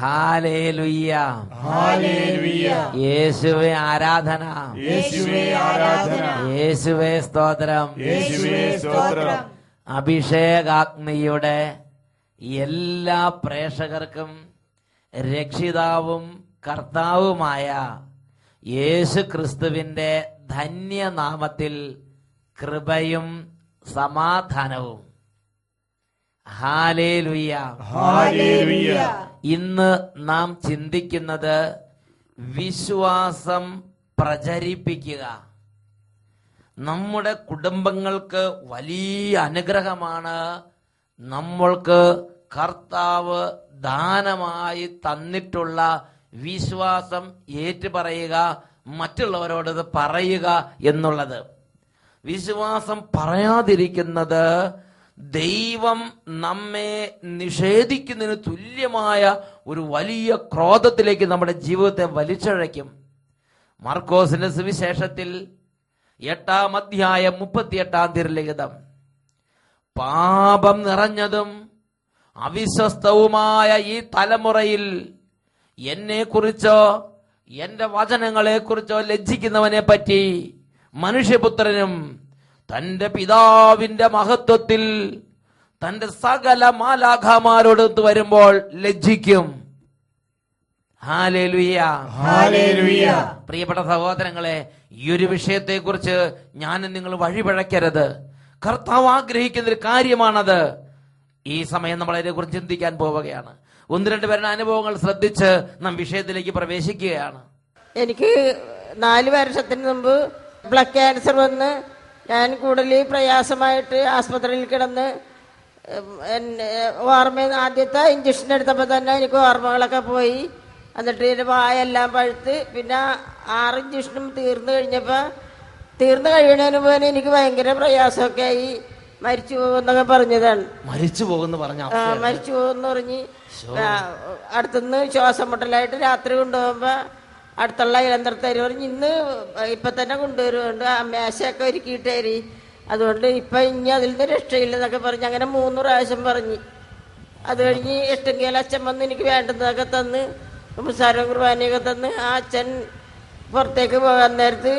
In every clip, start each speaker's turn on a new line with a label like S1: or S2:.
S1: Hallelujah, hallelujah. യേശുവേ ആരാധന, യേശുവേ ആരാധന, യേശുവേ സ്തോത്രം, യേശുവേ സ്തോത്രം. അഭിഷേകാഗ്നിയുടെ എല്ലാ പ്രേക്ഷകർക്കും രക്ഷിതാവും കർത്താവുമായ യേശു ക്രിസ്തുവിന്റെ ധന്യനാമത്തിൽ കൃപയും സമാധാനവും. Hallelujah, hallelujah. ഇന്ന് നാം ചിന്തിക്കുന്നത് വിശ്വാസം പ്രചരിപ്പിക്കുക. നമ്മുടെ കുടുംബങ്ങൾക്ക് വലിയ അനുഗ്രഹമാണ് നമ്മൾക്ക് കർത്താവ് ദാനമായി തന്നിട്ടുള്ള വിശ്വാസം ഏറ്റുപറയുക, മറ്റുള്ളവരോട് ഇത് പറയുക എന്നുള്ളത്. വിശ്വാസം പറയാതിരിക്കുന്നത് ദൈവം നമ്മെ നിഷേധിക്കുന്നതിന് തുല്യമായ ഒരു വലിയ ക്രോധത്തിലേക്ക് നമ്മുടെ ജീവിതത്തെ വലിച്ചഴയ്ക്കും. മർക്കോസിന്റെ സുവിശേഷത്തിൽ 8-ാം അധ്യായം 38-ാം തിരുലിഖിതം, പാപം നിറഞ്ഞതും അവിശ്വസ്തവുമായ ഈ തലമുറയിൽ എന്നെക്കുറിച്ചോ എന്റെ വചനങ്ങളെക്കുറിച്ചോ ലജ്ജിക്കുന്നവനെ പറ്റി മനുഷ്യപുത്രനും തന്റെ പിതാവിന്റെ മഹത്വത്തിൽ തന്റെ സകല മാലാഖമാരോടൊത്ത് വരുമ്പോൾ ലജ്ജിക്കും. Hallelujah, hallelujah. പ്രിയപ്പെട്ട സഹോദരങ്ങളെ, ഈ ഒരു വിഷയത്തെക്കുറിച്ച് ഞാനും നിങ്ങൾ വഴിപഴക്കരുത്. കർത്താവ് ആഗ്രഹിക്കുന്ന ഒരു കാര്യമാണത്. ഈ സമയം നമ്മൾ അതിനെക്കുറിച്ച് ചിന്തിക്കാൻ പോവുകയാണ്. 1-2 പേരുടെ അനുഭവങ്ങൾ ശ്രദ്ധിച്ച് നാം വിഷയത്തിലേക്ക് പ്രവേശിക്കുകയാണ്.
S2: എനിക്ക് 4 വർഷത്തിന് മുമ്പ് ബ്ലഡ് ക്യാൻസർ വന്ന് ഞാൻ കൂടുതൽ പ്രയാസമായിട്ട് ആസ്പത്രിയിൽ കിടന്ന് ഓർമ്മ ആദ്യത്തെ ഇഞ്ചക്ഷൻ എടുത്തപ്പോൾ തന്നെ എനിക്ക് ഓർമ്മകളൊക്കെ പോയി. എന്നിട്ട് എൻ്റെ വായെല്ലാം പഴുത്ത്. പിന്നെ 6 ഇഞ്ചക്ഷനും തീർന്നു കഴിയണതിന് മുമ്പ് എനിക്ക് ഭയങ്കര പ്രയാസമൊക്കെ ആയി. മരിച്ചു പോകുന്നൊക്കെ പറഞ്ഞതാണ്.
S1: മരിച്ചു പോകുന്നു
S2: പറഞ്ഞ് അടുത്തുനിന്ന് ശ്വാസം മുട്ടലായിട്ട് രാത്രി കൊണ്ടുപോകുമ്പോ അടുത്തുള്ള ഇലന്തരത്തേരി പറഞ്ഞ് ഇന്ന് ഇപ്പൊ തന്നെ കൊണ്ടുവരുന്നുണ്ട്, മേശയൊക്കെ ഒരുക്കിയിട്ടേരി, അതുകൊണ്ട് ഇപ്പൊ ഇനി അതിൽ നിന്ന് രക്ഷയില്ലെന്നൊക്കെ പറഞ്ഞ് അങ്ങനെ 3 പ്രാവശ്യം പറഞ്ഞ്. അത് കഴിഞ്ഞ് 8 അച്ഛൻ വന്ന് എനിക്ക് വേണ്ടുന്നതൊക്കെ തന്ന് മുസാരം കുർബാനയൊക്കെ തന്ന് ആ അച്ഛൻ പുറത്തേക്ക് പോകാൻ നേരത്ത്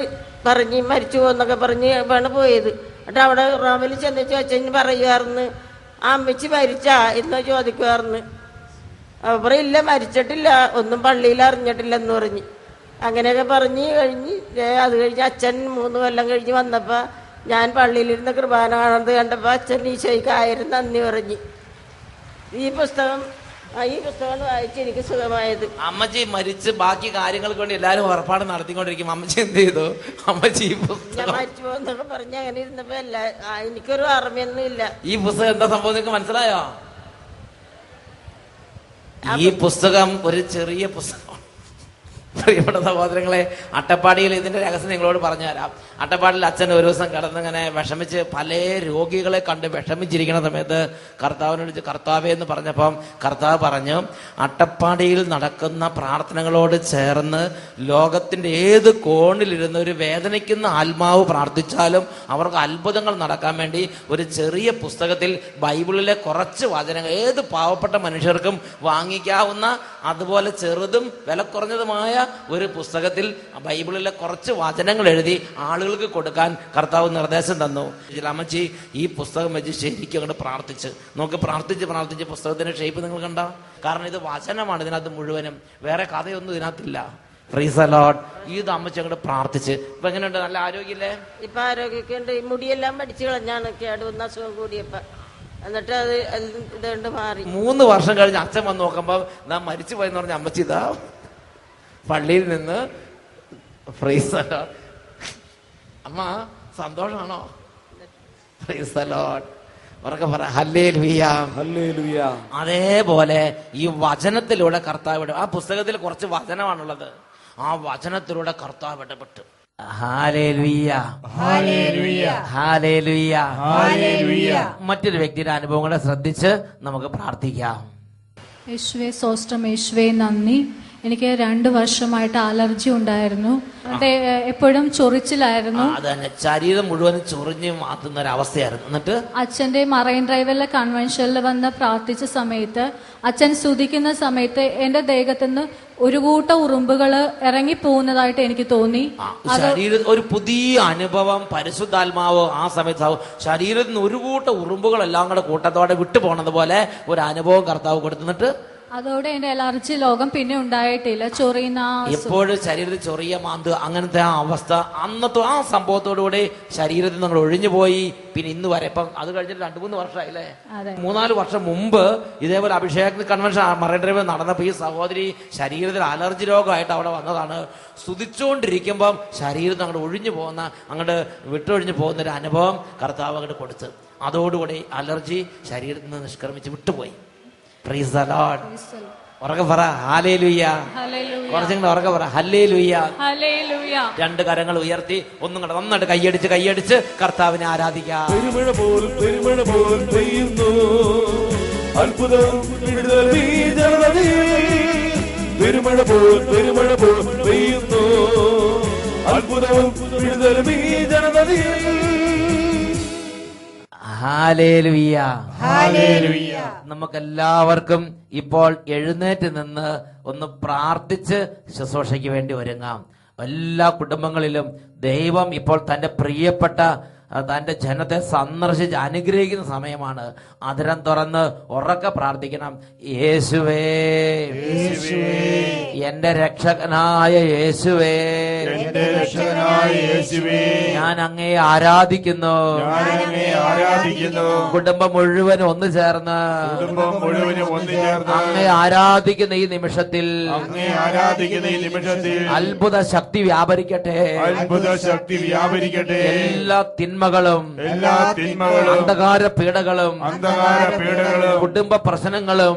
S2: പറഞ്ഞ് മരിച്ചു പോകുന്നൊക്കെ പറഞ്ഞ് ആണ് പോയത്. എന്നിട്ട് അവിടെ റൂമിൽ ചെന്ന് അച്ഛൻ പറയുമായിരുന്നു, ആ അമ്മച്ചി മരിച്ചാ എന്ന് ചോദിക്കുമായിരുന്നു. അവർ ഇല്ല, മരിച്ചിട്ടില്ല, ഒന്നും പള്ളിയിൽ അറിഞ്ഞിട്ടില്ലെന്ന് പറഞ്ഞ്. അങ്ങനെയൊക്കെ പറഞ്ഞ് കഴിഞ്ഞ് അത് കഴിഞ്ഞ് അച്ഛൻ 3 കൊല്ലം കഴിഞ്ഞ് വന്നപ്പോൾ ഞാൻ പള്ളിയിലിരുന്ന് കുർബാന കാണുന്നത് കണ്ടപ്പോൾ അച്ഛൻ ഈശോയ്ക്ക് 1000 നന്ദി പറഞ്ഞ്. ഈ പുസ്തകം വായിച്ച് എനിക്ക് സുഖമായത്.
S1: അമ്മച്ചി മരിച്ച് ബാക്കി കാര്യങ്ങൾക്ക് വേണ്ടി എല്ലാരും ഉറപ്പാട് നടത്തിക്കൊണ്ടിരിക്കും. അമ്മച്ചി എന്ത് ചെയ്തു? അമ്മച്ചി
S2: ഞാൻ മരിച്ചു പോകുന്നൊക്കെ പറഞ്ഞ് അങ്ങനെ ഇരുന്നപ്പോ എനിക്കൊരു ഓർമ്മയൊന്നും ഇല്ല.
S1: ഈ പുസ്തകം എന്താ സംഭവം നിങ്ങൾക്ക് മനസ്സിലായോ? ഈ പുസ്തകം ഒരു ചെറിയ പുസ്തകം. പ്രിയപ്പെട്ട സഹോദരങ്ങളെ, അട്ടപ്പാടിയിൽ ഇതിന്റെ രഹസ്യം നിങ്ങളോട് പറഞ്ഞുതരാം. അട്ടപ്പാടിയിൽ അച്ഛൻ ഒരു ദിവസം കിടന്നിങ്ങനെ വിഷമിച്ച് പല രോഗികളെ കണ്ട് വിഷമിച്ചിരിക്കുന്ന സമയത്ത് കർത്താവിനോട് കർത്താവേ എന്ന് പറഞ്ഞപ്പം കർത്താവ് പറഞ്ഞു, അട്ടപ്പാടിയിൽ നടക്കുന്ന പ്രാർത്ഥനകളോട് ചേർന്ന് ലോകത്തിന്റെ ഏത് കോണിലിരുന്ന് ഒരു വേദനിക്കുന്ന ആത്മാവ് പ്രാർത്ഥിച്ചാലും അവർക്ക് അത്ഭുതങ്ങൾ നടക്കാൻ വേണ്ടി ഒരു ചെറിയ പുസ്തകത്തിൽ ബൈബിളിലെ കുറച്ച് വചനങ്ങൾ ഏത് പാവപ്പെട്ട മനുഷ്യർക്കും വാങ്ങിക്കാവുന്ന അതുപോലെ ചെറുതും വില കുറഞ്ഞതുമായ ഒരു പുസ്തകത്തിൽ ബൈബിളിലെ കുറച്ച് വചനങ്ങൾ എഴുതി ആളുകൾക്ക് കൊടുക്കാൻ കർത്താവ് നിർദ്ദേശം തന്നു. അമ്മച്ചി ഈ പുസ്തകം വെച്ച് ശരിക്കും അങ്ങോട്ട് പ്രാർത്ഥിച്ച് നോക്ക്. പ്രാർത്ഥിച്ച് പുസ്തകത്തിന്റെ ഷേപ്പ് നിങ്ങൾ കണ്ട? കാരണം ഇത് വചനമാണ് ഇതിനകത്ത് മുഴുവനും, വേറെ കഥയൊന്നും ഇതിനകത്തില്ല. Price the Lord. ഇത് അമ്മച്ചി അങ്ങോട്ട് പ്രാർത്ഥിച്ച്. ഇപ്പൊ എങ്ങനെയുണ്ട്? നല്ല ആരോഗ്യമില്ലേ?
S2: ഇപ്പൊ ആരോഗ്യമൊക്കെ ഉണ്ട്. ഈ മുടിയെല്ലാം പഠിച്ചു കളഞ്ഞാണ് കേടുവന്ന അസുഖം കൂടിയപ്പോ. എന്നിട്ട് അത് ഇതുകൊണ്ട് മാറി.
S1: 3 വർഷം കഴിഞ്ഞ് അച്ഛൻ വന്ന് നോക്കുമ്പോ നാം മരിച്ചു പോയെന്ന് പറഞ്ഞ അമ്മച്ചി ഇതാ പള്ളിയിൽ നിന്ന്. Price the Lord. അമ്മ സന്തോഷമാണോ? Price the Lord. ഉറക്കെ പറ ഹല്ലേലൂയ, ഹല്ലേലൂയ. അതേപോലെ ഈ വചനത്തിലൂടെ കർത്താവ്, ആ പുസ്തകത്തിൽ കുറച്ച് വചനമാണുള്ളത്, ആ വചനത്തിലൂടെ കർത്താവ് ഇടപെട്ടു. Hallelujah, hallelujah, hallelujah, hallelujah. മറ്റൊരു വ്യക്തിയുടെ അനുഭവങ്ങളെ ശ്രദ്ധിച്ച് നമുക്ക് പ്രാർത്ഥിക്കാം.
S3: യേശുവേ സ്തോത്രം, യേശുവേ നന്ദി. എനിക്ക് 2 വർഷമായിട്ട് അലർജി ഉണ്ടായിരുന്നു. എപ്പോഴും ചൊറിച്ചിലായിരുന്നു.
S1: അതന്നെ, ശരീരം മുഴുവനും ചൊറിഞ്ഞ് മാറ്റുന്ന ഒരു അവസ്ഥയായിരുന്നു. എന്നിട്ട്
S3: അച്ഛന്റെ മറൈൻ ഡ്രൈവിലെ കൺവെൻഷനിൽ വന്ന് പ്രാർത്ഥിച്ച സമയത്ത്, അച്ഛൻ സ്തുതിക്കുന്ന സമയത്ത് എന്റെ ദേഹത്തുനിന്ന് ഒരു കൂട്ട ഉറുമ്പുകൾ ഇറങ്ങിപ്പോകുന്നതായിട്ട് എനിക്ക് തോന്നി.
S1: ശരീരം ഒരു പുതിയ അനുഭവം, പരിശുദ്ധാത്മാവ് ആ സമയത്ത് ശരീരത്തിൽ നിന്ന് ഒരു കൂട്ട ഉറുമ്പുകളെല്ലാം കൂടെ കൂട്ടത്തോടെ വിട്ടു പോണത് പോലെ ഒരു അനുഭവം കർത്താവ് കൊടുത്തിട്ട്
S3: അതോടെ എന്റെ അലർജി ലോകം പിന്നെ ഉണ്ടായിട്ടില്ല. ചൊറിയുന്ന
S1: എപ്പോഴും ശരീരത്തിൽ ചൊറിയ മാന്ത് അങ്ങനത്തെ ആ അവസ്ഥ അന്നത്തെ ആ സംഭവത്തോടുകൂടി ശരീരത്തിൽ നിങ്ങൾ ഒഴിഞ്ഞു പോയി. പിന്നെ ഇന്ന് വരെ ഇപ്പം അത് കഴിഞ്ഞിട്ട് 2-3 വർഷമായില്ലേ? 3-4 വർഷം മുമ്പ് ഇതേപോലെ അഭിഷേക് കൺവെൻഷൻ മറൈൻ ഡ്രൈവ് നടന്നപ്പോൾ ഈ സഹോദരി ശരീരത്തിൽ അലർജി രോഗമായിട്ട് അവിടെ വന്നതാണ്. സ്തുതിച്ചുകൊണ്ടിരിക്കുമ്പം ശരീരത്തിൽ അങ്ങോട്ട് ഒഴിഞ്ഞു പോകുന്ന, അങ്ങോട്ട് വിട്ടൊഴിഞ്ഞു പോകുന്ന ഒരു അനുഭവം കർത്താവ് അങ്ങോട്ട് കൊടുത്ത് അതോടുകൂടി അലർജി ശരീരത്തിൽ നിന്ന് നിഷ്ക്രമിച്ച് വിട്ടുപോയി. Price the Lord. ഉറക്കെ പറ ഹല്ലേലൂയ. കുറച്ചും ഉറക്കെ പറ ഹല്ലേലൂയ. 2 കരങ്ങൾ ഉയർത്തി ഒന്നും കൂടെ നന്നായിട്ട് കൈയടിച്ച് കർത്താവിനെ ആരാധിക്കാം.
S4: പെരുമഴ പോൽ പെയ്യുന്നു അത്ഭുതം വിടുതൽ ഈ ജനതയിൽ. പെരുമഴ പോൽ പെയ്യുന്നു അത്ഭുതം വിടുതൽ ഈ ജനതയിൽ.
S1: ഹല്ലേലൂയ. നമുക്കെല്ലാവർക്കും ഇപ്പോൾ എഴുന്നേറ്റ് നിന്ന് ഒന്ന് പ്രാർത്ഥിച്ച് ശുശ്രൂഷയ്ക്ക് വേണ്ടി ഒരുങ്ങാം. എല്ലാ കുടുംബങ്ങളിലും ദൈവം ഇപ്പോൾ തന്റെ പ്രിയപ്പെട്ട തന്റെ ജനത്തെ സന്ദർശിച്ച് അനുഗ്രഹിക്കുന്ന സമയമാണ്. അതിരം തുറന്ന് ഉറക്കെ പ്രാർത്ഥിക്കണം. യേശുവേ, എന്റെ രക്ഷകനായ യേശുവേ, ഞാൻ അങ്ങയെ ആരാധിക്കുന്നു. കുടുംബം മുഴുവനും ഒന്ന് ചേർന്ന് അങ്ങയെ ആരാധിക്കുന്ന ഈ നിമിഷത്തിൽ അത്ഭുത ശക്തി വ്യാപരിക്കട്ടെ. എല്ലാ തിന്മകളും അന്ധകാര പീഡകളും കുടുംബ പ്രശ്നങ്ങളും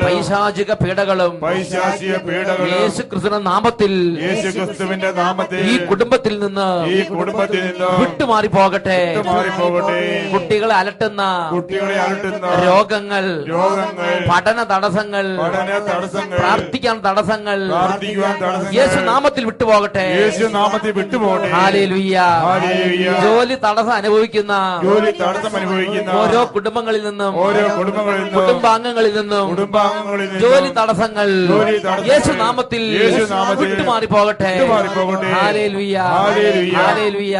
S1: പൈശാചിക പീഡകളും യേശുക്രിസ്തുവിന്റെ നാമത്തിൽ ഈ കുടുംബത്തിൽ നിന്ന് വിട്ടുമാറി പോകട്ടെ. കുട്ടികളെ അലട്ടുന്ന രോഗങ്ങൾ, പഠന തടസ്സങ്ങൾ, പ്രാർത്ഥിക്കാൻ തടസ്സങ്ങൾ യേശു നാമത്തിൽ വിട്ടുപോകട്ടെ. ഹല്ലേലൂയ. ജോലി തടസ്സം അനുഭവിക്കുന്ന ഓരോ കുടുംബങ്ങളിൽ നിന്നും കുടുംബാംഗങ്ങളിൽ നിന്നും ജോലി തടസ്സങ്ങൾ യേശു നാമത്തിൽ വിട്ടുമാറി പോകട്ടെ. ഹല്ലേലൂയ. ഹല്ലേലൂയ.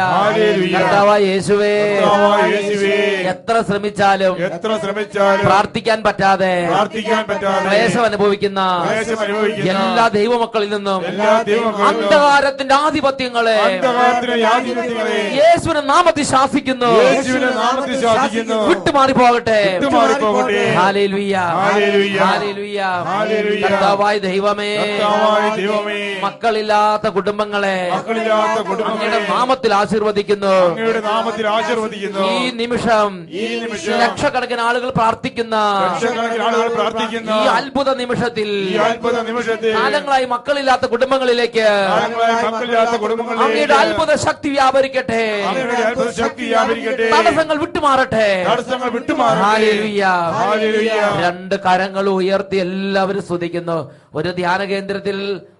S1: കർത്താവായ യേശുവേ, എത്ര ശ്രമിച്ചാലും പ്രാർത്ഥിക്കാൻ പറ്റാതെ ക്ലേശം അനുഭവിക്കുന്ന എല്ലാ ദൈവമക്കളിൽ നിന്നും അന്ധകാരത്തിന്റെ ആധിപത്യങ്ങളെ യേശുവിന്റെ നാമത്തിൽ ശാസിക്കുന്നു. വിട്ടുമാറി പോകട്ടെ. ഹല്ലേലൂയ. ഹല്ലേലൂയ. കർത്താവായ ദൈവമേ, മക്കളില്ലാത്ത കുടുംബങ്ങളെ അങ്ങയുടെ നാമത്തിൽ ആശീർവദിക്കുന്നു. ഈ നിമിഷം ലക്ഷക്കണക്കിന് ആളുകൾ പ്രാർത്ഥിക്കുന്ന ഈ അത്ഭുത നിമിഷത്തിൽ കാലങ്ങളായി മക്കളില്ലാത്ത കുടുംബങ്ങളിലേക്ക് അങ്ങയുടെ അത്ഭുത ശക്തി വ്യാപരിക്കട്ടെ. തടസ്സങ്ങൾ വിട്ടുമാറട്ടെ. ഹല്ലേലൂയ. 2 കരങ്ങൾ ഉയർത്തി എല്ലാവരും സ്തുതിക്കുന്നു. ഒരു ധ്യാന കേന്ദ്രത്തിൽ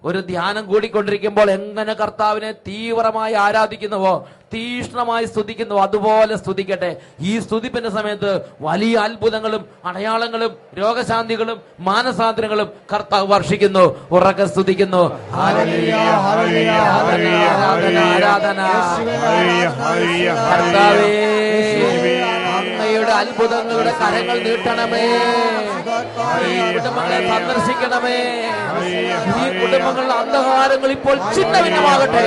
S1: ഒരു ധ്യാനം കൂടിക്കൊണ്ടിരിക്കുമ്പോൾ എങ്ങനെ കർത്താവിനെ തീവ്രമായി ആരാധിക്കുന്നുവോ, തീഷ്ണമായി സ്തുതിക്കുന്നുവോ, അതുപോലെ സ്തുതിക്കട്ടെ. ഈ സ്തുതിപ്പിന്റെ സമയത്ത് വലിയ അത്ഭുതങ്ങളും അടയാളങ്ങളും രോഗശാന്തികളും മാനസാന്തരങ്ങളും കർത്താവ് വർഷിക്കുന്നു. ഉറക്കെ സ്തുതിക്കുന്നു. കർത്താവേ, അങ്ങയുടെ അത്ഭുതങ്ങളുടെ കരങ്ങൾ നീട്ടണമേ. ഈ കുടുംബങ്ങളെ സന്ദർശിക്കണമേ. ഈ കുടുംബങ്ങളുടെ അന്ധകാരങ്ങൾ ഇപ്പോൾ ഛിന്നഭിന്നമാകട്ടെ.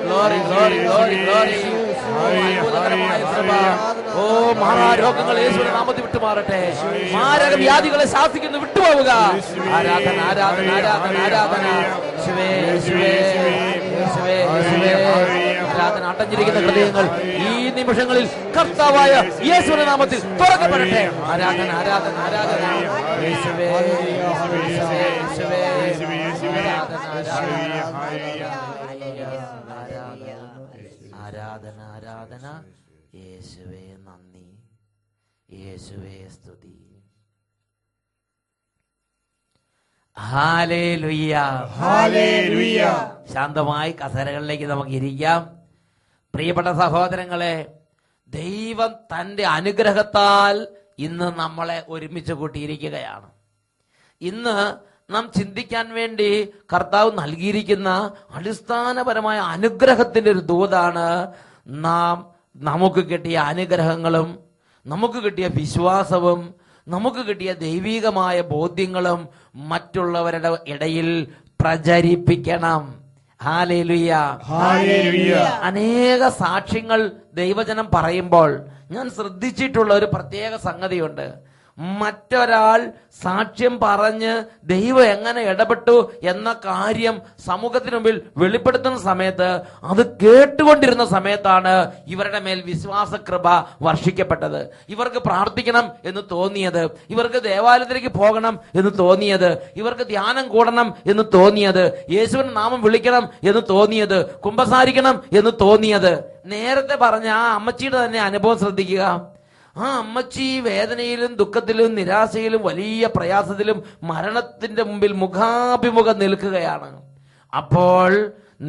S1: Glory glory glory glory. ഓ, മാറാരോഗങ്ങൾ യേശുവിന്റെ നാമത്തിൽ വിട്ടുമാറട്ടെ. മാരക വ്യാധികളെ ശാസിക്കുന്നു, വിട്ടുപോവുക. ആരാധന ആരാധന ആരാധന ആരാധന. യേശുവേ യേശുവേ യേശുവേ യേശുവേ. ആരാധന. അടഞ്ഞിരിക്കുന്ന ഹൃദയങ്ങൾ ഈ നിമിഷങ്ങളിൽ കർത്താവായ യേശുവിന്റെ നാമത്തിൽ തുറക്കപ്പെടട്ടെ. ആരാധന ആരാധന ആരാധന. യേശുവേ യേശുവേ യേശുവേ. ആരാധന ആരാധന. യേശുവേ നന്ദി, യേശുവേ സ്തുതി. ഹല്ലേലൂയ.
S4: ഹല്ലേലൂയ.
S1: ശാന്തമായി കസേരകളിലേക്ക് നമുക്ക് ഇരിക്കാം. പ്രിയപ്പെട്ട സഹോദരങ്ങളെ, ദൈവം തന്റെ അനുഗ്രഹത്താൽ ഇന്ന് നമ്മളെ ഒരുമിച്ച് കൂട്ടിയിരിക്കുകയാണ്. ഇന്ന് നാം ചിന്തിക്കാൻ വേണ്ടി കർത്താവ് നൽകിയിരിക്കുന്ന അടിസ്ഥാനപരമായ അനുഗ്രഹത്തിന്റെ ഒരു ദൂതാണ് നമുക്ക് കിട്ടിയ അനുഗ്രഹങ്ങളും നമുക്ക് കിട്ടിയ വിശ്വാസവും നമുക്ക് കിട്ടിയ ദൈവികമായ ബോധ്യങ്ങളും മറ്റുള്ളവരുടെ ഇടയിൽ പ്രചരിപ്പിക്കണം. ഹല്ലേലൂയ.
S4: ഹല്ലേലൂയ.
S1: അനേക സാക്ഷ്യങ്ങൾ ദൈവജനം പറയുമ്പോൾ ഞാൻ ശ്രദ്ധിച്ചിട്ടുള്ള ഒരു പ്രത്യേക സംഗതിയുണ്ട്. മറ്റൊരാൾ സാക്ഷ്യം പറഞ്ഞ് ദൈവം എങ്ങനെ ഇടപെട്ടു എന്ന കാര്യം സമൂഹത്തിന് മുമ്പിൽ വെളിപ്പെടുത്തുന്ന സമയത്ത് അത് കേട്ടുകൊണ്ടിരുന്ന സമയത്താണ് ഇവരുടെ മേൽ വിശ്വാസകൃപ വർഷിക്കപ്പെട്ടത്. ഇവർക്ക് പ്രാർത്ഥിക്കണം എന്ന് തോന്നിയത്, ഇവർക്ക് ദേവാലയത്തിലേക്ക് പോകണം എന്ന് തോന്നിയത്, ഇവർക്ക് ധ്യാനം കൂടണം എന്ന് തോന്നിയത്, യേശുവിന്റെ നാമം വിളിക്കണം എന്ന് തോന്നിയത്, കുമ്പസാരിക്കണം എന്ന് തോന്നിയത്. നേരത്തെ പറഞ്ഞ ആ അമ്മച്ചിയുടെ തന്നെ അനുഭവം ശ്രദ്ധിക്കുക. ആ അമ്മച്ചി വേദനയിലും ദുഃഖത്തിലും നിരാശയിലും വലിയ പ്രയാസത്തിലും മരണത്തിന്റെ മുമ്പിൽ മുഖാഭിമുഖം നിൽക്കുകയാണ്. അപ്പോൾ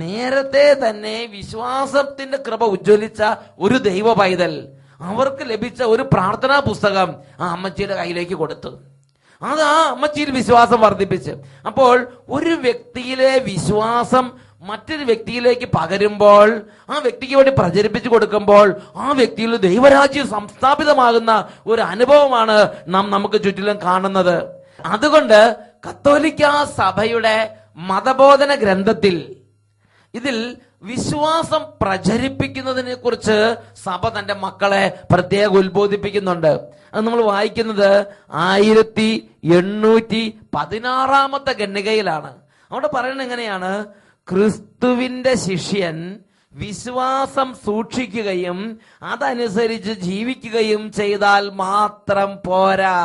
S1: നേരത്തെ തന്നെ വിശ്വാസത്തിന്റെ കൃപ ഉജ്ജ്വലിച്ച ഒരു ദൈവ പൈതൽ അവർക്ക് ലഭിച്ച ഒരു പ്രാർത്ഥനാ പുസ്തകം ആ അമ്മച്ചിയുടെ കയ്യിലേക്ക് കൊടുത്തു. അത് ആ അമ്മച്ചിയിൽ വിശ്വാസം വർദ്ധിപ്പിച്ച്, അപ്പോൾ ഒരു വ്യക്തിയിലെ വിശ്വാസം മറ്റൊരു വ്യക്തിയിലേക്ക് പകരുമ്പോൾ, ആ വ്യക്തിക്ക് വേണ്ടി പ്രചരിപ്പിച്ചു കൊടുക്കുമ്പോൾ ആ വ്യക്തിയിൽ ദൈവരാജ്യം സംസ്ഥാപിതമാകുന്ന ഒരു അനുഭവമാണ് നാം നമുക്ക് ചുറ്റിലും കാണുന്നത്. അതുകൊണ്ട് കത്തോലിക്ക സഭയുടെ മതബോധന ഗ്രന്ഥത്തിൽ ഇതിൽ വിശ്വാസം പ്രചരിപ്പിക്കുന്നതിനെ കുറിച്ച് സഭ തന്റെ മക്കളെ പ്രത്യേകം ഉത്ബോധിപ്പിക്കുന്നുണ്ട്. അത് നമ്മൾ വായിക്കുന്നത് 1816 ഖണ്ഡികയിലാണ്. അവിടെ പറയുന്നത് എങ്ങനെയാണ്? ക്രിസ്തുവിന്റെ ശിഷ്യൻ വിശ്വാസം സൂക്ഷിക്കുകയും അതനുസരിച്ച് ജീവിക്കുകയും ചെയ്താൽ മാത്രം പോരാ.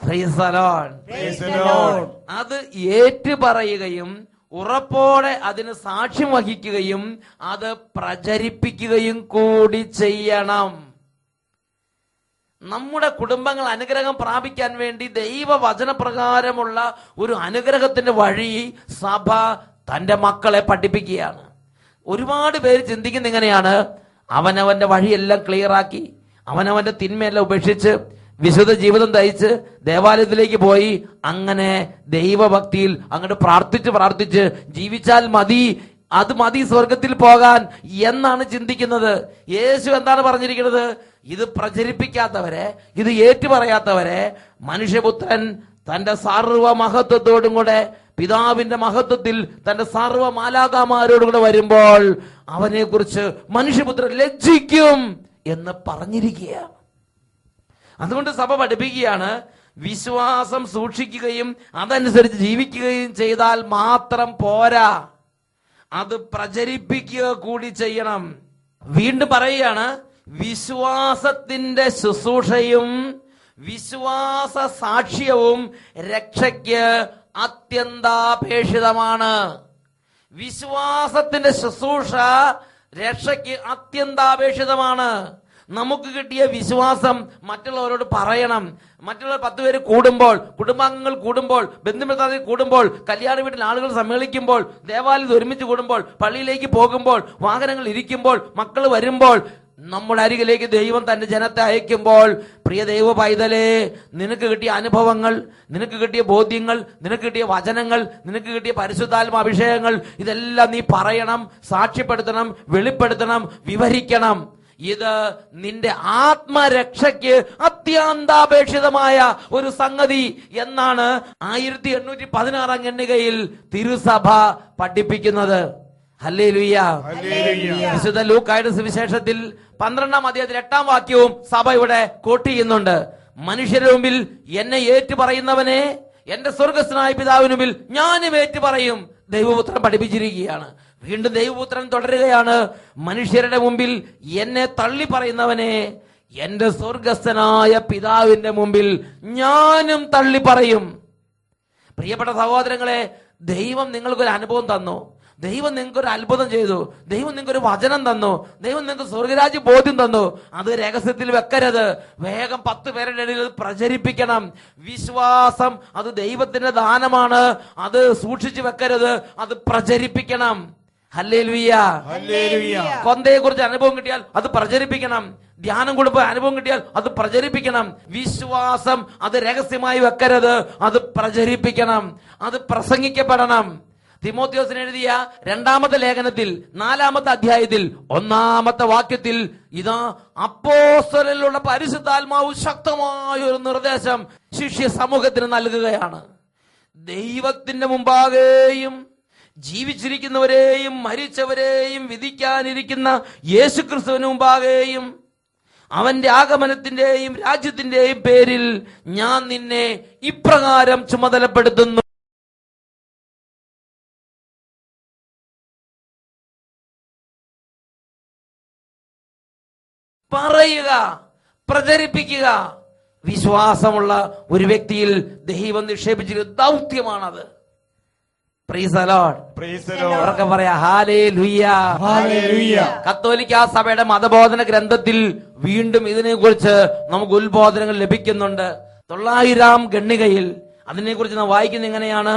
S1: Praise the Lord.
S4: Praise the Lord.
S1: അത് ഏറ്റുപറയുകയും ഉറപ്പോടെ അതിന് സാക്ഷ്യം വഹിക്കുകയും അത് പ്രചരിപ്പിക്കുകയും കൂടി ചെയ്യണം. നമ്മുടെ കുടുംബങ്ങൾ അനുഗ്രഹം പ്രാപിക്കാൻ വേണ്ടി ദൈവവചനപ്രകാരമുള്ള ഒരു അനുഗ്രഹത്തിന്റെ വഴി സഭ തന്റെ മക്കളെ പഠിപ്പിക്കുകയാണ്. ഒരുപാട് പേര് ചിന്തിക്കുന്ന ഇങ്ങനെയാണ്: അവനവന്റെ വഴിയെല്ലാം ക്ലിയറാക്കി അവനവന്റെ തിന്മയെല്ലാം ഉപേക്ഷിച്ച് വിശുദ്ധ ജീവിതം നയിച്ച് ദേവാലയത്തിലേക്ക് പോയി അങ്ങനെ ദൈവഭക്തിയിൽ അങ്ങോട്ട് പ്രാർത്ഥിച്ച് ജീവിച്ചാൽ മതി, അത് മതി സ്വർഗത്തിൽ പോകാൻ എന്നാണ് ചിന്തിക്കുന്നത്. യേശു എന്താണ് പറഞ്ഞിരിക്കുന്നത്? ഇത് പ്രചരിപ്പിക്കാത്തവരെ, ഇത് ഏറ്റുപറയാത്തവരെ മനുഷ്യപുത്രൻ തന്റെ സർവ്വ മഹത്വത്തോടും കൂടെ പിതാവിന്റെ മഹത്വത്തിൽ തന്റെ സർവ്വ മാലാഖമാരോടും കൂടെ വരുമ്പോൾ അവനെ കുറിച്ച് മനുഷ്യപുത്രൻ ലജ്ജിക്കും എന്ന് പറഞ്ഞിരിക്കുകയാണ്. അതുകൊണ്ട് സഭ പഠിപ്പിക്കുകയാണ്, വിശ്വാസം സൂക്ഷിക്കുകയും അതനുസരിച്ച് ജീവിക്കുകയും ചെയ്താൽ മാത്രം പോരാ, അത് പ്രചരിപ്പിക്കുക കൂടി ചെയ്യണം. വീണ്ടും പറയുകയാണ്, വിശ്വാസത്തിന്റെ ശുശ്രൂഷയും വിശ്വാസ സാക്ഷ്യവും രക്ഷയ്ക്ക് അത്യന്താപേക്ഷിതമാണ്. വിശ്വാസത്തിന്റെ ശുശ്രൂഷ രക്ഷയ്ക്ക് അത്യന്താപേക്ഷിതമാണ്. നമുക്ക് കിട്ടിയ വിശ്വാസം മറ്റുള്ളവരോട് പറയണം. മറ്റുള്ളവർ 10 പേര് കൂടുമ്പോൾ, കുടുംബാംഗങ്ങൾ കൂടുമ്പോൾ, ബന്ധുമിത്രാദികൾ കൂടുമ്പോൾ, കല്യാണ വീട്ടിൽ ആളുകൾ സമ്മേളിക്കുമ്പോൾ, ദേവാലയത്തിൽ ഒരുമിച്ച് കൂടുമ്പോൾ, പള്ളിയിലേക്ക് പോകുമ്പോൾ, വാഹനങ്ങൾ ഇരിക്കുമ്പോൾ, മക്കൾ വരുമ്പോൾ, നമ്മുടെ അരികിലേക്ക് ദൈവം തന്റെ ജനത്തെ അയക്കുമ്പോൾ, പ്രിയ ദൈവ പൈതലേ, നിനക്ക് കിട്ടിയ അനുഭവങ്ങൾ, നിനക്ക് കിട്ടിയ ബോധ്യങ്ങൾ, നിനക്ക് കിട്ടിയ വചനങ്ങൾ, നിനക്ക് കിട്ടിയ പരിശുദ്ധാത്മ അഭിഷേകങ്ങൾ ഇതെല്ലാം നീ പറയണം, സാക്ഷ്യപ്പെടുത്തണം, വെളിപ്പെടുത്തണം, വിവരിക്കണം. ഇത് നിന്റെ ആത്മരക്ഷയ്ക്ക് അത്യന്താപേക്ഷിതമായ ഒരു സംഗതി എന്നാണ് 1816 ഖണ്ഡികയിൽ തിരുസഭ പഠിപ്പിക്കുന്നത്. ഹല്ലേലൂയ. വിശുദ്ധ ലൂക്കായുടെ സുവിശേഷത്തിൽ 12-ാം അധ്യായത്തിൽ 8-ാം വാക്യവും സഭ ഇവിടെ കോട്ട് ചെയ്യുന്നുണ്ട്. മനുഷ്യരുടെ മുമ്പിൽ എന്നെ ഏറ്റുപറയുന്നവനെ എന്റെ സ്വർഗസ്ഥനായ പിതാവിന് മുമ്പിൽ ഞാനും ഏറ്റുപറയും. ദൈവപുത്രൻ പഠിപ്പിച്ചിരിക്കുകയാണ്. വീണ്ടും ദൈവപുത്രൻ തുടരുകയാണ്, മനുഷ്യരുടെ മുമ്പിൽ എന്നെ തള്ളി പറയുന്നവനെ എന്റെ സ്വർഗസ്ഥനായ പിതാവിന്റെ മുമ്പിൽ ഞാനും തള്ളി പറയും. പ്രിയപ്പെട്ട സഹോദരങ്ങളെ, ദൈവം നിങ്ങൾക്കൊരു അനുഭവം തന്നു. ദൈവം നിങ്ങൾക്ക് ഒരു അത്ഭുതം ചെയ്തു, ദൈവം നിങ്ങൾക്ക് ഒരു വചനം തന്നു, ദൈവം നിങ്ങൾക്ക് സ്വർഗരാജ്യ ബോധ്യം തന്നു, അത് രഹസ്യത്തിൽ വെക്കരുത്. വേഗം 10 പേരുടെ ഇടയിൽ പ്രചരിപ്പിക്കണം. വിശ്വാസം അത് ദൈവത്തിന്റെ ദാനമാണ്, അത് സൂക്ഷിച്ചു വെക്കരുത്, അത് പ്രചരിപ്പിക്കണം. ഹല്ലേലൂയ. കൊന്തയെ കുറിച്ച് അനുഭവം കിട്ടിയാൽ അത് പ്രചരിപ്പിക്കണം. ധ്യാനം കൊടുപ്പോൾ അനുഭവം കിട്ടിയാൽ അത് പ്രചരിപ്പിക്കണം. വിശ്വാസം അത് രഹസ്യമായി വെക്കരുത്, അത് പ്രചരിപ്പിക്കണം, അത് പ്രസംഗിക്കപ്പെടണം. തിമോത്തിയോസിന് എഴുതിയ 2-ാമത്തെ ലേഖനത്തിൽ 4-ാമത്തെ അധ്യായത്തിൽ 1-ാമത്തെ വാക്യത്തിൽ ഇതാ അപ്പോസ്തലനിലുള്ള പരിശുദ്ധാത്മാവ് ശക്തമായ ഒരു നിർദ്ദേശം ശിഷ്യ സമൂഹത്തിന് നൽകുകയാണ്. ദൈവത്തിന്റെ മുമ്പാകെയും ജീവിച്ചിരിക്കുന്നവരെയും മരിച്ചവരെയും വിധിക്കാനിരിക്കുന്ന യേശുക്രിസ്തുവിന് മുമ്പാകെയും അവന്റെ ആഗമനത്തിന്റെയും രാജ്യത്തിന്റെയും പേരിൽ ഞാൻ നിന്നെ ഇപ്രകാരം ചുമതലപ്പെടുത്തുന്നു. പറയുക, പ്രചരിപ്പിക്കുക. വിശ്വാസമുള്ള ഒരു വ്യക്തിയിൽ ദൈവം നിക്ഷേപിച്ചിരിക്കുന്ന ദൗത്യമാണത്. Praise the Lord. ഉറക്കെ പറയാ ഹല്ലേലൂയ. കത്തോലിക്കാ സഭയുടെ മതബോധന ഗ്രന്ഥത്തിൽ വീണ്ടും ഇതിനെക്കുറിച്ച് നമുക്ക് ഉത്ബോധനങ്ങൾ ലഭിക്കുന്നുണ്ട്. 900-ാം ഖണ്ഡികയിൽ അതിനെക്കുറിച്ച് നാം വായിക്കുന്നത് എങ്ങനെയാണ്?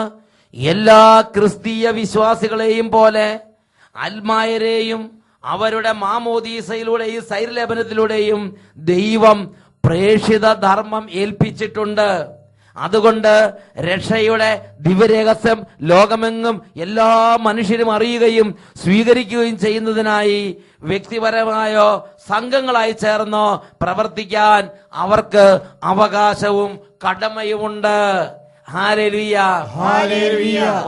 S1: എല്ലാ ക്രിസ്തീയ വിശ്വാസികളെയും പോലെ അൽമായരെയും അവരുടെ മാമോദീസയിലൂടെയും സൈരലേപനത്തിലൂടെയും ദൈവം പ്രേക്ഷിത ധർമ്മം ഏൽപ്പിച്ചിട്ടുണ്ട്. അതുകൊണ്ട് രക്ഷയുടെ ദിവ്യരഹസ്യം ലോകമെങ്ങും എല്ലാ മനുഷ്യരും അറിയുകയും സ്വീകരിക്കുകയും ചെയ്യുന്നതിനായി വ്യക്തിപരമായോ സംഘങ്ങളായി ചേർന്നോ പ്രവർത്തിക്കാൻ അവർക്ക് അവകാശവും കടമയുമുണ്ട്. ഹല്ലേലൂയ.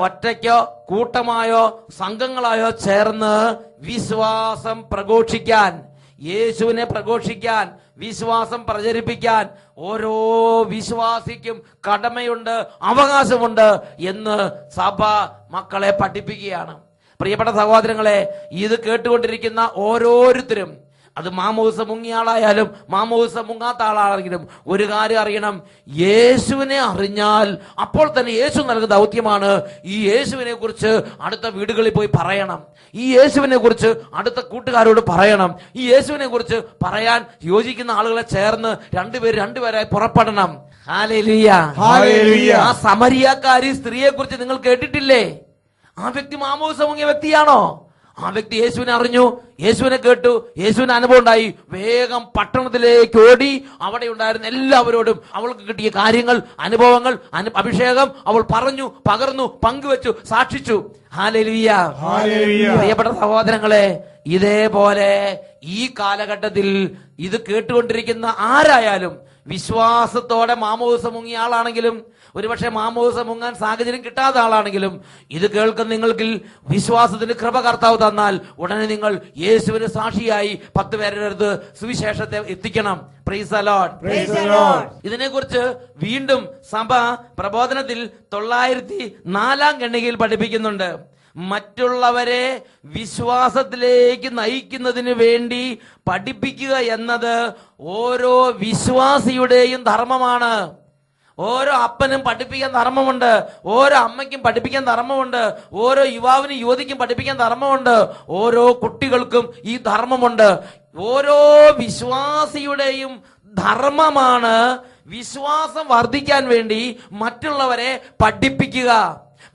S1: ഒറ്റയ്ക്കോ കൂട്ടമായോ സംഘങ്ങളായോ ചേർന്ന് വിശ്വാസം പ്രഘോഷിക്കാൻ, യേശുവിനെ പ്രഘോഷിക്കാൻ, വിശ്വാസം പ്രചരിപ്പിക്കാൻ ഓരോ വിശ്വാസിക്കും കടമയുണ്ട്, അവകാശമുണ്ട് എന്ന് സഭ മക്കളെ പഠിപ്പിക്കുകയാണ്. പ്രിയപ്പെട്ട സഹോദരങ്ങളെ, ഇത് കേട്ടുകൊണ്ടിരിക്കുന്ന ഓരോരുത്തരും, അത് മാമോദിസ മുങ്ങിയ ആളായാലും മാമോദിസ മുങ്ങാത്ത ആളാണെങ്കിലും ഒരു കാര്യം അറിയണം. യേശുവിനെ അറിഞ്ഞാൽ അപ്പോൾ തന്നെ യേശു നൽകുന്ന ദൗത്യമാണ് ഈ യേശുവിനെ കുറിച്ച് അടുത്ത വീടുകളിൽ പോയി പറയണം. ഈ യേശുവിനെ കുറിച്ച് അടുത്ത കൂട്ടുകാരോട് പറയണം. ഈ യേശുവിനെ കുറിച്ച് പറയാൻ യോജിക്കുന്ന ആളുകളെ ചേർന്ന് രണ്ടുപേരായി പുറപ്പെടണം. ഹല്ലേലൂയ. ആ സമരിയാക്കാരി സ്ത്രീയെ കുറിച്ച് നിങ്ങൾ കേട്ടിട്ടില്ലേ? ആ വ്യക്തി മാമോദിസ മുങ്ങിയ വ്യക്തിയാണോ? ആ വ്യക്തി യേശുവിനെ അറിഞ്ഞു, യേശുവിനെ കേട്ടു, യേശുവിന് അനുഭവം ഉണ്ടായി. വേഗം പട്ടണത്തിലേക്ക് ഓടി അവിടെ ഉണ്ടായിരുന്ന എല്ലാവരോടും അവൾക്ക് കിട്ടിയ കാര്യങ്ങൾ, അനുഭവങ്ങൾ, അഭിഷേകം അവൾ പറഞ്ഞു, പകർന്നു, പങ്കുവെച്ചു, സാക്ഷിച്ചു. ഹല്ലേലൂയ. പ്രിയപ്പെട്ട സഹോദരങ്ങളെ, ഇതേപോലെ ഈ കാലഘട്ടത്തിൽ ഇത് കേട്ടുകൊണ്ടിരിക്കുന്ന ആരായാലും വിശ്വാസത്തോടെ മാമോദിസ മുങ്ങിയ ആളാണെങ്കിലും ഒരുപക്ഷെ മാമോദിസ മുങ്ങാൻ സാഹചര്യം കിട്ടാത്ത ആളാണെങ്കിലും ഇത് കേൾക്കുന്ന നിങ്ങൾക്ക് വിശ്വാസത്തിന് കൃപ കർത്താവ് തന്നാൽ ഉടനെ നിങ്ങൾ യേശുവിന് സാക്ഷിയായി 10 പേരുടെ അടുത്ത് സുവിശേഷത്തെ എത്തിക്കണം. Price the Lord. ഇതിനെക്കുറിച്ച് വീണ്ടും സഭ പ്രബോധനത്തിൽ 904-ാം ഖണ്ഡികയിൽ പഠിപ്പിക്കുന്നുണ്ട്. മറ്റുള്ളവരെ വിശ്വാസത്തിലേക്ക് നയിക്കുന്നതിന് വേണ്ടി പഠിപ്പിക്കുക എന്നത് ഓരോ വിശ്വാസിയുടെയും ധർമ്മമാണ്. ഓരോ അപ്പനും പഠിപ്പിക്കാൻ ധർമ്മമുണ്ട്, ഓരോ അമ്മയ്ക്കും പഠിപ്പിക്കാൻ ധർമ്മമുണ്ട്, ഓരോ യുവാവിനും യുവതിക്കും പഠിപ്പിക്കാൻ ധർമ്മമുണ്ട്, ഓരോ കുട്ടികൾക്കും ഈ ധർമ്മമുണ്ട്. ഓരോ വിശ്വാസിയുടെയും ധർമ്മമാണ് വിശ്വാസം വർദ്ധിക്കാൻ വേണ്ടി മറ്റുള്ളവരെ പഠിപ്പിക്കുക.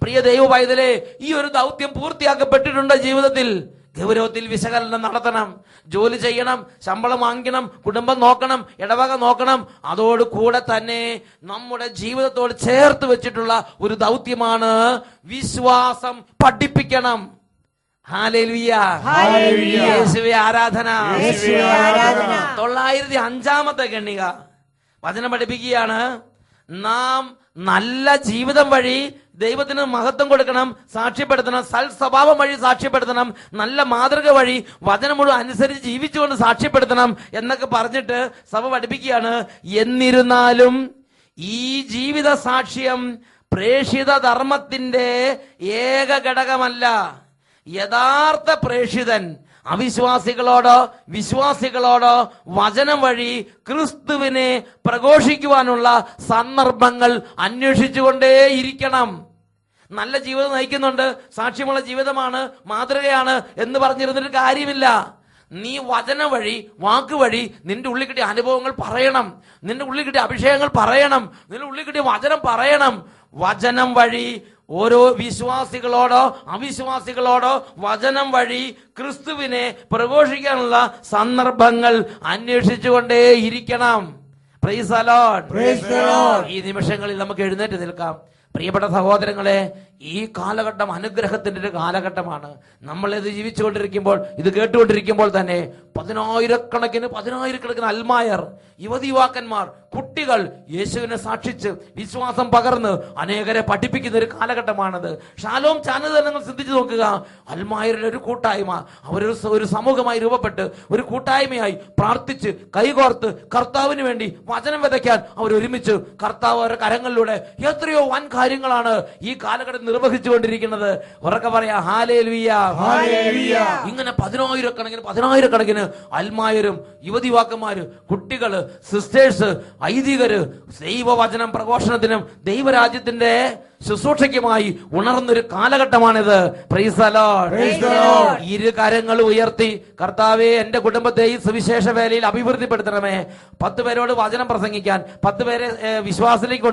S1: പ്രിയ ദൈവ പൈതലേ, ഈ ഒരു ദൗത്യം പൂർത്തിയാക്കപ്പെട്ടിട്ടുണ്ട്. ജീവിതത്തിൽ ഗൗരവത്തിൽ വിശകലനം നടത്തണം, ജോലി ചെയ്യണം, ശമ്പളം വാങ്ങിക്കണം, കുടുംബം നോക്കണം, ഇടവക നോക്കണം. അതോടുകൂടെ തന്നെ നമ്മുടെ ജീവിതത്തോട് ചേർത്ത് വെച്ചിട്ടുള്ള ഒരു ദൗത്യമാണ് വിശ്വാസം പഠിപ്പിക്കണം. ഹല്ലേലൂയ. യേശുവേ ആരാധന. 905-ാമത്തെ ഖണ്ഡിക വചനം പഠിപ്പിക്കുകയാണ്. നാം നല്ല ജീവിതം വഴി ദൈവത്തിന് മഹത്വം കൊടുക്കണം, സാക്ഷ്യപ്പെടുത്തണം. സൽ സ്വഭാവം വഴി സാക്ഷ്യപ്പെടുത്തണം. നല്ല മാതൃക വഴി വചനം മുഴുവൻ അനുസരിച്ച് ജീവിച്ചുകൊണ്ട് സാക്ഷ്യപ്പെടുത്തണം എന്നൊക്കെ പറഞ്ഞിട്ട് സഭ പഠിപ്പിക്കുകയാണ്. എന്നിരുന്നാലും ഈ ജീവിത സാക്ഷ്യം പ്രേക്ഷിത ധർമ്മത്തിന്റെ ഏക ഘടകമല്ല. യഥാർത്ഥ പ്രേക്ഷിതൻ അവിശ്വാസികളോടോ വിശ്വാസികളോടോ വചനം വഴി ക്രിസ്തുവിനെ പ്രഘോഷിക്കുവാനുള്ള സന്ദർഭങ്ങൾ അന്വേഷിച്ചുകൊണ്ടേയിരിക്കണം. നല്ല ജീവിതം നയിക്കുന്നുണ്ട്, സാക്ഷ്യമുള്ള ജീവിതമാണ്, മാതൃകയാണ് എന്ന് പറഞ്ഞിരുന്നിട്ട് കാര്യമില്ല. നീ വചനം വഴി, വാക്ക് വഴി നിന്റെ ഉള്ളിൽ കിട്ടിയ അനുഭവങ്ങൾ പറയണം, നിന്റെ ഉള്ളിൽ കിട്ടിയ അഭിഷേകങ്ങൾ പറയണം, നിന്റെ ഉള്ളിൽ കിട്ടിയ വചനം പറയണം. വചനം വഴി ഓരോ വിശ്വാസികളോടോ അവിശ്വാസികളോടോ വചനം വഴി ക്രിസ്തുവിനെ പ്രഘോഷിക്കാനുള്ള സന്ദർഭങ്ങൾ അന്വേഷിച്ചുകൊണ്ടേയിരിക്കണം. Praise the Lord.
S4: Praise the Lord.
S1: ഈ നിമിഷങ്ങളിൽ നമുക്ക് എഴുന്നേറ്റ് നിൽക്കാം. പ്രിയപ്പെട്ട സഹോദരങ്ങളെ, ഈ കാലഘട്ടം അനുഗ്രഹത്തിന്റെ ഒരു കാലഘട്ടമാണ്. നമ്മൾ ഇത് ജീവിച്ചുകൊണ്ടിരിക്കുമ്പോൾ, ഇത് കേട്ടുകൊണ്ടിരിക്കുമ്പോൾ തന്നെ പതിനായിരക്കണക്കിന് അൽമായർ, യുവതിയുവാക്കന്മാർ, കുട്ടികൾ യേശുവിനെ സാക്ഷിച്ച് വിശ്വാസം പകർന്ന് അനേകരെ പഠിപ്പിക്കുന്ന ഒരു കാലഘട്ടമാണത്. ഷാലോം ചാനൽ നിങ്ങൾ ചിന്തിച്ചു നോക്കുക. അൽമായരുടെ ഒരു കൂട്ടായ്മ, അവരൊരു സമൂഹമായി രൂപപ്പെട്ട് ഒരു കൂട്ടായ്മയായി പ്രാർത്ഥിച്ച് കൈകോർത്ത് കർത്താവിന് വേണ്ടി വചനം വിതയ്ക്കാൻ അവർ ഒരുമിച്ച് കർത്താവ് അവരുടെ കരങ്ങളിലൂടെ എത്രയോ വൻ കാര്യങ്ങളാണ് ഈ കാലഘട്ടം നിർവഹിച്ചുകൊണ്ടിരിക്കുന്നത്. ഉറക്കെ പറയാ ഹല്ലേലൂയ,
S4: ഹല്ലേലൂയ.
S1: ഇങ്ങനെ പതിനായിരക്കണക്കിന് അൽമായരും യുവതിവാക്കന്മാര്, കുട്ടികള്, സിസ്റ്റേഴ്സ്, ഐതികര് ദൈവവചനം പ്രഘോഷണത്തിനും ദൈവരാജ്യത്തിന്റെ ശുശ്രൂഷയ്ക്കുമായി ഉണർന്നൊരു കാലഘട്ടമാണിത്. Praise the Lord.
S4: Praise the Lord.
S1: ഇരു കരങ്ങൾ ഉയർത്തി കർത്താവെ എന്റെ കുടുംബത്തെ ഈ സുവിശേഷ വേലയിൽ അഭിവൃദ്ധിപ്പെടുത്തണമേ. 10 പേരോട് വചനം പ്രസംഗിക്കാൻ, 10 പേരെ വിശ്വാസത്തിലേക്ക് കൊണ്ടുവരാൻ